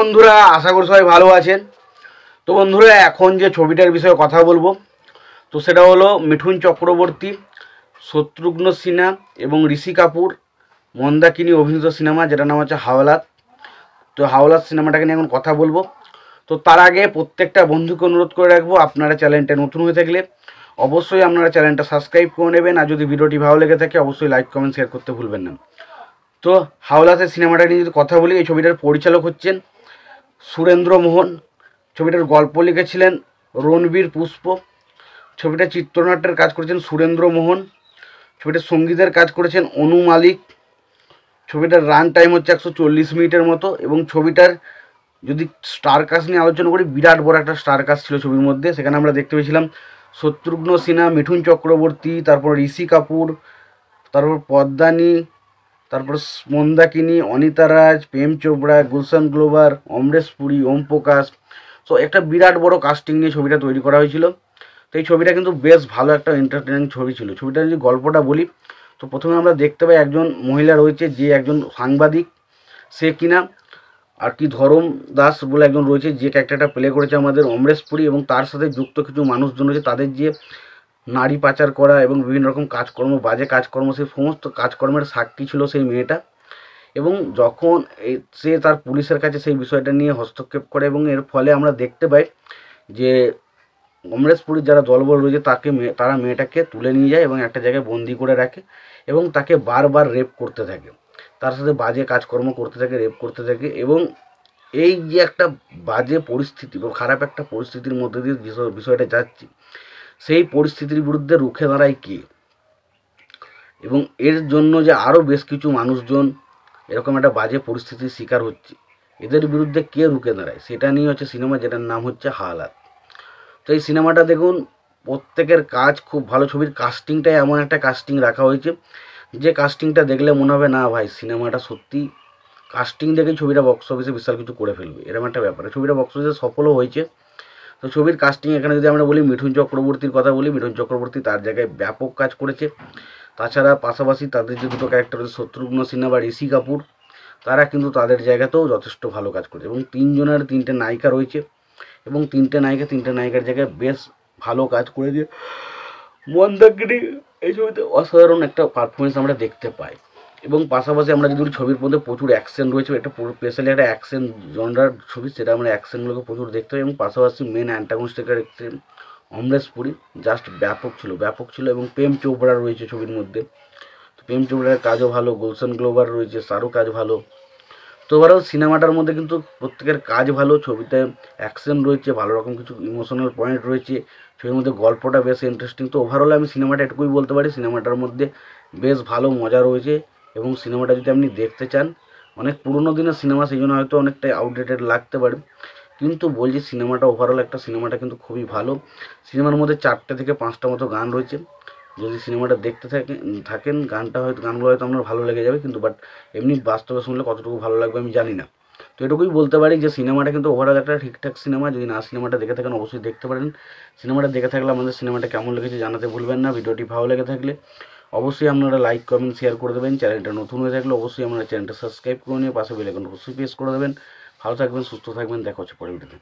বন্ধুরা, আশা করি সবাই ভালো আছেন। তো বন্ধুরা, এখন যে ছবিটার বিষয়ে কথা বলবো তো সেটা হলো মিঠুন চক্রবর্তী, শত্রুঘ্ন সিনহা এবং ঋষি কাপুর মন্দাকিনী অভিনীত সিনেমা, যেটার নাম হচ্ছে হাওলাত। তো হাওলাত সিনেমাটাকে নিয়ে এখন কথা বলবো। তো তার আগে প্রত্যেকটা বন্ধুকে অনুরোধ করে রাখবো, আপনারা চ্যানেলটা নতুন হয়ে থাকলে অবশ্যই আপনারা চ্যানেলটা সাবস্ক্রাইব করে নেবেন, আর যদি ভিডিওটি ভালো লেগে থাকে অবশ্যই লাইক কমেন্ট শেয়ার করতে ভুলবেন না। তো হাওলাতের সিনেমাটা নিয়ে যদি কথা বলি, এই ছবিটার পরিচালক হচ্ছেন সুরেন্দ্র মোহন। ছবিটার গল্প লিখেছিলেন রণবীর পুষ্প। ছবিটার চিত্রনাট্যের কাজ করেছেন সুরেন্দ্র মোহন। ছবিটার সঙ্গীতের কাজ করেছেন অনু মালিক। ছবিটার রান টাইম হচ্ছে 140 মিনিটের মতো। এবং ছবিটার যদি স্টার কাস্ট নিয়ে আলোচনা করি, বিরাট বড় একটা স্টার কাস্ট ছিল ছবির মধ্যে। সেখানে আমরা দেখতে পেয়েছিলাম শত্রুঘ্ন সিনহা, মিঠুন চক্রবর্তী, তারপর ঋষি কাপুর, তারপর পদ্মানি, তারপর মন্দাকিনী, অনিতা রাজ, প্রেম চোপড়া, গুলশান গ্লোভার, অমরেশ পুরী, ওম প্রকাশ। সো একটা বিরাট বড় কাস্টিং নিয়ে ছবিটা তৈরি করা হয়েছিল। তো এই ছবিটা কিন্তু বেশ ভালো একটা এন্টারটেনিং ছবি ছিল। ছবিটা যদি গল্পটা বলি, তো প্রথমে আমরা দেখতে পাই একজন মহিলা রয়েছে, যে একজন সাংবাদিক। সে কিনা আর কি ধরম দাস বলে একজন রয়েছে, যে ক্যারেক্টারটা প্লে করেছে আমাদের অমরেশ পুরী, এবং তার সাথে যুক্ত কিছু মানুষজন রয়েছে, তাদের যে নারী পাচার করা এবং বিভিন্ন রকম কাজকর্ম, বাজে কাজকর্ম, সেই সমস্ত কাজকর্মের সাক্ষী ছিল সেই মেয়েটা। এবং যখন সে তার পুলিশের কাছে সেই বিষয়টা নিয়ে হস্তক্ষেপ করে, এবং এর ফলে আমরা দেখতে পাই যে অমরেশ পুরীর যারা দলবল রয়েছে তারা মেয়েটাকে তুলে নিয়ে যায় এবং একটা জায়গায় বন্দি করে রাখে, এবং তাকে বারবার রেপ করতে থাকে, তার সাথে বাজে কাজকর্ম করতে থাকে, রেপ করতে থাকে। এবং এই যে একটা বাজে পরিস্থিতি বা খারাপ একটা পরিস্থিতির মধ্যে দিয়ে বিষয়টা যাচ্ছে, সেই পরিস্থিতির বিরুদ্ধে রুখে দাঁড়ায় কে, এবং এর জন্য যে আরও বেশ কিছু মানুষজন এরকম একটা বাজে পরিস্থিতির শিকার হচ্ছে, এদের বিরুদ্ধে কে রুখে দাঁড়ায়, সেটা নিয়ে হচ্ছে সিনেমা, যেটার নাম হচ্ছে হাওলাত। তো এই সিনেমাটা দেখুন, প্রত্যেকের কাজ খুব ভালো। ছবির কাস্টিংটাই এমন একটা কাস্টিং রাখা হয়েছে, যে কাস্টিংটা দেখলে মনে হবে না ভাই সিনেমাটা সত্যি, কাস্টিং দেখেই ছবিটা বক্স অফিসে বিশাল কিছু করে ফেলবে, এরকম একটা ব্যাপার। ছবিটা বক্স অফিসে সফলও হয়েছে। তো ছবির কাস্টিং এখানে যদি আমরা বলি, মিঠুন চক্রবর্তীর কথা বলি, মিঠুন চক্রবর্তী তার জায়গায় ব্যাপক কাজ করেছে। তাছাড়া পাশাপাশি তাদের যে দুটো ক্যারেক্টার রয়েছে, শত্রুঘ্ন সিনহা বা ঋষি কাপুর, তারা কিন্তু তাদের জায়গাতেও যথেষ্ট ভালো কাজ করেছে। এবং তিনজনের তিনটে নায়িকা রয়েছে, এবং তিনটে নায়িকার জায়গায় বেশ ভালো কাজ করেছে। মন্দাকিনী এই ছবিতে অসাধারণ একটা পারফরমেন্স আমরা দেখতে পাই। এবং পাশাপাশি আমরা যদি ছবির মধ্যে প্রচুর অ্যাকশন রয়েছে, এটা স্পেশালি একটা অ্যাকশন জনরার ছবি, সেটা আমরা অ্যাকশনগুলোকে প্রচুর দেখতে পাই। এবং পাশাপাশি main antagonist character Amrish Puri just ব্যাপক ছিল। এবং প্রেম চোপড়া রয়েছে ছবির মধ্যে, তো প্রেম চোপড়ার কাজও ভালো, গুলশান গ্লোভার রয়েছে, তারও কাজ ভালো। তো ওভারঅল সিনেমাটার মধ্যে কিন্তু প্রত্যেকের কাজ ভালো। ছবিতে অ্যাকশন রয়েছে, ভালো রকম কিছু ইমোশনাল পয়েন্ট রয়েছে, ছবির মধ্যে গল্পটা বেশ ইন্টারেস্টিং। তো ওভারঅল আমি সিনেমাটা এটুকুই বলতে পারি, সিনেমাটার মধ্যে বেশ ভালো মজা রয়েছে। এবং সিনেমাটা যদি আপনি দেখতে চান, অনেক পুরোনো দিনের সিনেমা, সেই জন্য হয়তো অনেকটা আউটডেটেড লাগতে পারে, কিন্তু বলছি সিনেমাটা ওভারঅল সিনেমাটা কিন্তু খুবই ভালো। সিনেমার মধ্যে 4টে থেকে 5টা মতো গান রয়েছে। যদি সিনেমাটা দেখতে থাকেন গানগুলো হয়তো আপনার ভালো লেগে যাবে, কিন্তু বাট এমনি বাস্তবে শুনলে কতটুকু ভালো লাগবে আমি জানি না। তো এটুকুই বলতে পারি যে সিনেমাটা কিন্তু ওভারঅল একটা ঠিকঠাক সিনেমা। যদি না সিনেমাটা দেখে থাকেন অবশ্যই দেখতে পারেন। সিনেমাটা দেখে থাকলে আমাদের সিনেমাটা কেমন লেগেছে জানাতে ভুলবেন না। ভিডিওটি ভালো লেগে থাকলে অবশ্যই আপনারা লাইক কমেন্ট শেয়ার করে দেবেন। চ্যানেলটা নতুন হয়ে থাকলে অবশ্যই আপনারা চ্যানেলটা সাবস্ক্রাইব করে নিয়ে পাশে বেল আইকনটা অবশ্যই প্রেস করে দেবেন। ভালো থাকবেন, সুস্থ থাকবেন, দেখা হচ্ছে পরের ভিডিওতে।